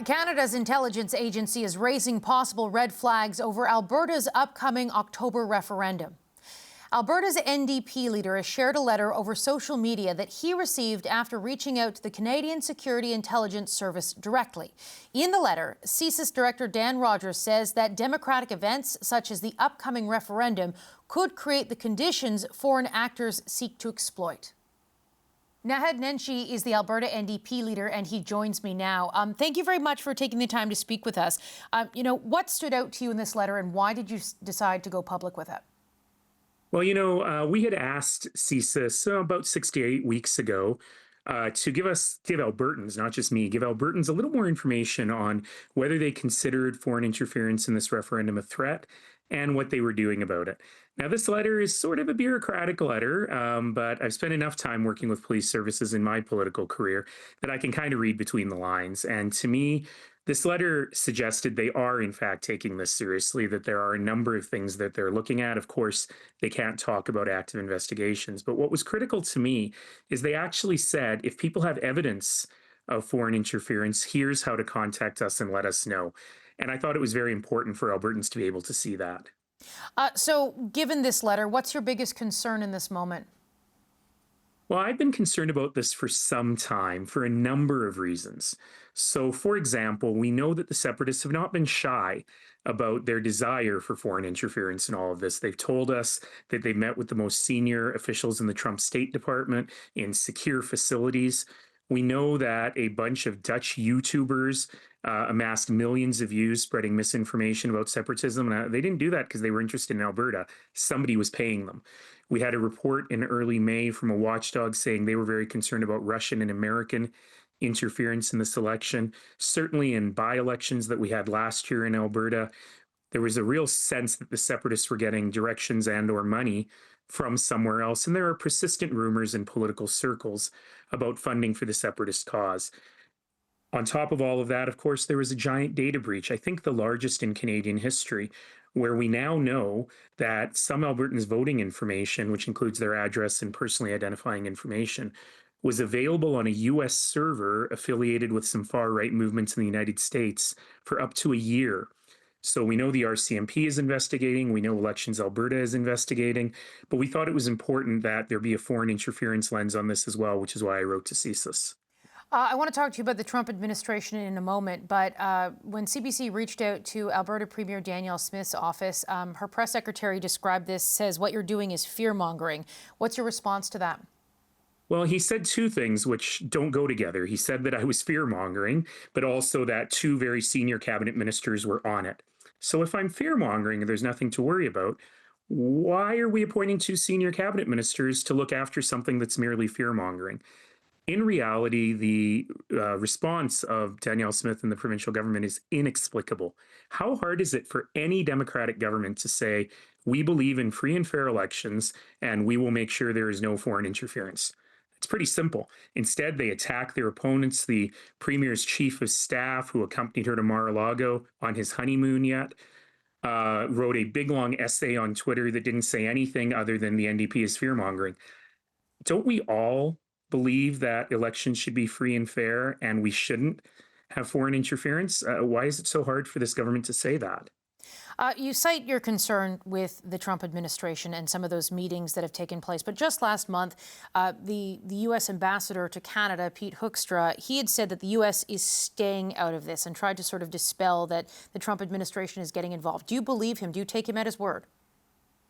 Canada's intelligence agency is raising possible red flags over Alberta's upcoming October referendum. Alberta's NDP leader has shared a letter over social media that he received after reaching out to the Canadian Security Intelligence Service directly. In the letter, CSIS Director Dan Rogers says that democratic events such as the upcoming referendum could create the conditions foreign actors seek to exploit. Naheed Nenshi is the Alberta NDP leader, and he joins me now. Thank you very much for taking the time to speak with us. What stood out to you in this letter, and why did you decide to go public with it? Well, we had asked CSIS about 6 to 8 weeks ago to give Albertans, not just me, give Albertans a little more information on whether they considered foreign interference in this referendum a threat and what they were doing about it. Now, this letter is sort of a bureaucratic letter, but I've spent enough time working with police services in my political career that I can kind of read between the lines. And to me, this letter suggested they are, in fact, taking this seriously, that there are a number of things that they're looking at. Of course, they can't talk about active investigations. But what was critical to me is they actually said, if people have evidence of foreign interference, here's how to contact us and let us know. And I thought it was very important for Albertans to be able to see that. So given this letter, what's your biggest concern in this moment? Well, I've been concerned about this for some time for a number of reasons. So, for example, we know that the separatists have not been shy about their desire for foreign interference in all of this. They've told us that they've met with the most senior officials in the Trump State Department in secure facilities. We know that a bunch of Dutch YouTubers amassed millions of views spreading misinformation about separatism. And they didn't do that because they were interested in Alberta. Somebody was paying them. We had a report in early May from a watchdog saying they were very concerned about Russian and American interference in this election. Certainly in by-elections that we had last year in Alberta, there was a real sense that the separatists were getting directions and or money from somewhere else. And there are persistent rumors in political circles about funding for the separatist cause. On top of all of that, of course, there was a giant data breach, I think the largest in Canadian history, where we now know that some Albertans' voting information, which includes their address and personally identifying information, was available on a U.S. server affiliated with some far-right movements in the United States for up to a year. So we know the RCMP is investigating, we know Elections Alberta is investigating, but we thought it was important that there be a foreign interference lens on this as well, which is why I wrote to CSIS. I want to talk to you about the Trump administration in a moment, but when CBC reached out to Alberta Premier Danielle Smith's office, her press secretary described this, says what you're doing is fear-mongering. What's your response to that? Well, he said two things which don't go together. He said that I was fear-mongering, but also that two very senior cabinet ministers were on it. So if I'm fear-mongering and there's nothing to worry about, why are we appointing two senior cabinet ministers to look after something that's merely fear-mongering? In reality, the response of Danielle Smith and the provincial government is inexplicable. How hard is it for any democratic government to say, we believe in free and fair elections and we will make sure there is no foreign interference? It's pretty simple. Instead, they attack their opponents. The Premier's chief of staff, who accompanied her to Mar-a-Lago on his honeymoon yet, wrote a big, long essay on Twitter that didn't say anything other than the NDP is fear-mongering. Don't we all believe that elections should be free and fair and we shouldn't have foreign interference? Why is it so hard for this government to say that? You cite your concern with the Trump administration and some of those meetings that have taken place. But just last month, the U.S. ambassador to Canada, Pete Hoekstra, he had said that the U.S. is staying out of this and tried to sort of dispel that the Trump administration is getting involved. Do you believe him? Do you take him at his word?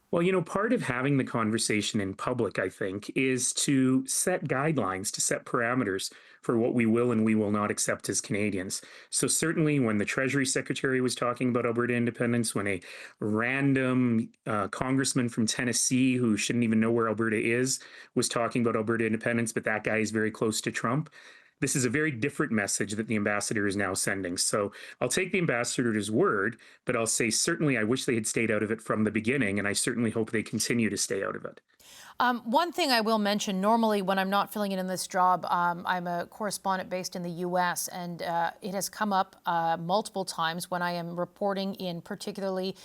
Well, part of having the conversation in public, I think, is to set guidelines, to set parameters for what we will and we will not accept as Canadians. So certainly when the Treasury Secretary was talking about Alberta independence, when a random congressman from Tennessee who shouldn't even know where Alberta is was talking about Alberta independence, but that guy is very close to Trump, this is a very different message that the ambassador is now sending. So I'll take the ambassador at his word, but I'll say certainly I wish they had stayed out of it from the beginning, and I certainly hope they continue to stay out of it. One thing I will mention, normally when I'm not filling in this job, I'm a correspondent based in the U.S., and it has come up multiple times when I am reporting in particularly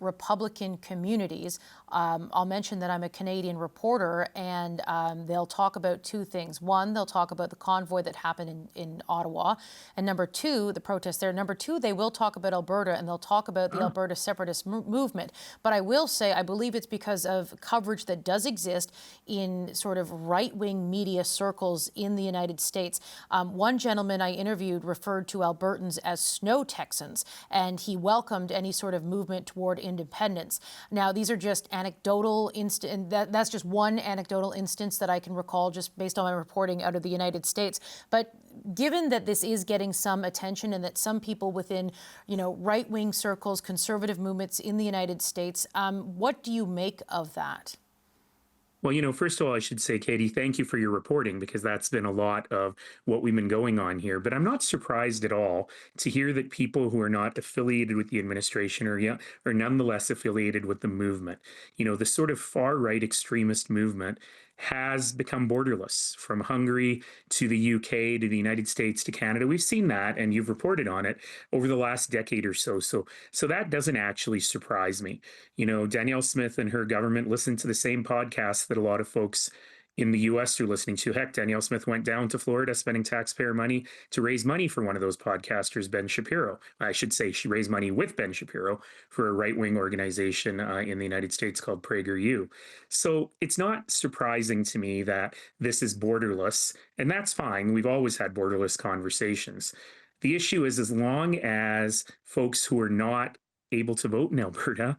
Republican communities. I'll mention that I'm a Canadian reporter, and they'll talk about two things. One, they'll talk about the convoy that happened in Ottawa, and number two, the protest there. Number two, they will talk about Alberta, and they'll talk about the Alberta separatist movement. But I will say, I believe it's because of coverage that does exist in sort of right-wing media circles in the United States. One gentleman I interviewed referred to Albertans as snow Texans, and he welcomed any sort of movement toward independence. Now, these are just anecdotal that's just one anecdotal instance that I can recall just based on my reporting out of the United States. But given that this is getting some attention and that some people within, right-wing circles, conservative movements in the United States, what do you make of that? Well, first of all, I should say, Katie, thank you for your reporting, because that's been a lot of what we've been going on here. But I'm not surprised at all to hear that people who are not affiliated with the administration are nonetheless affiliated with the movement. The sort of far-right extremist movement has become borderless, from Hungary to the UK to the United States to Canada. We've seen that, and you've reported on it over the last decade or so. So that doesn't actually surprise me. Danielle Smith and her government listen to the same podcasts that a lot of folks in the US are listening to. Heck, Danielle Smith went down to Florida spending taxpayer money to raise money for one of those podcasters, Ben Shapiro. I should say she raised money with Ben Shapiro for a right-wing organization in the United States called PragerU. So it's not surprising to me that this is borderless, and that's fine. We've always had borderless conversations. The issue is, as long as folks who are not able to vote in Alberta,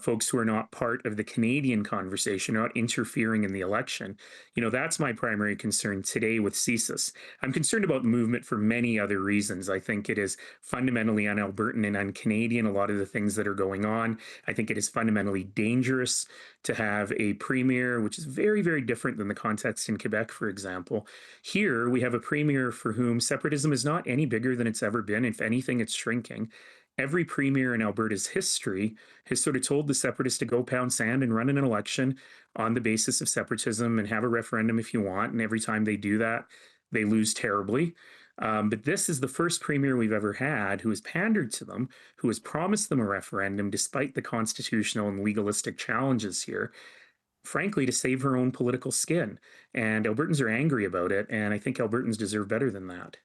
folks who are not part of the Canadian conversation, not interfering in the election, that's my primary concern today with CSIS. I'm concerned about movement for many other reasons. I think it is fundamentally un-Albertan and un-Canadian, a lot of the things that are going on. I think it is fundamentally dangerous to have a premier, which is very, very different than the context in Quebec, for example. Here, we have a premier for whom separatism is not any bigger than it's ever been. If anything, it's shrinking. Every premier in Alberta's history has sort of told the separatists to go pound sand and run an election on the basis of separatism and have a referendum if you want. And every time they do that, they lose terribly. But this is the first premier we've ever had who has pandered to them, who has promised them a referendum despite the constitutional and legalistic challenges here, frankly, to save her own political skin. And Albertans are angry about it, and I think Albertans deserve better than that.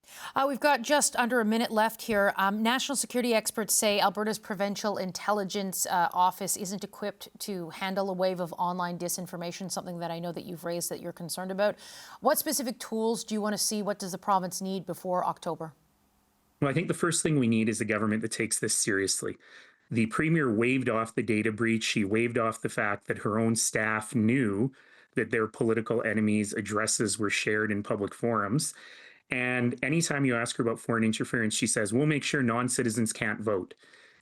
We've got just under a minute left here. National security experts say Alberta's Provincial Intelligence Office isn't equipped to handle a wave of online disinformation, something that I know that you've raised that you're concerned about. What specific tools do you want to see? What does the province need before October? Well, I think the first thing we need is a government that takes this seriously. The premier waved off the data breach. She waved off the fact that her own staff knew that their political enemies' addresses were shared in public forums. And anytime you ask her about foreign interference, she says, we'll make sure non-citizens can't vote.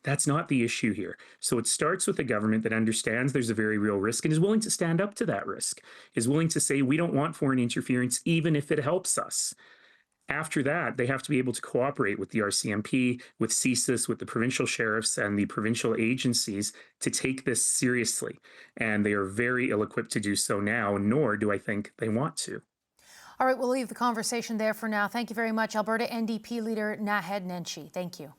That's not the issue here. So it starts with a government that understands there's a very real risk and is willing to stand up to that risk, is willing to say, we don't want foreign interference, even if it helps us. After that, they have to be able to cooperate with the RCMP, with CSIS, with the provincial sheriffs and the provincial agencies to take this seriously. And they are very ill-equipped to do so now, nor do I think they want to. All right, we'll leave the conversation there for now. Thank you very much, Alberta NDP leader Naheed Nenshi. Thank you.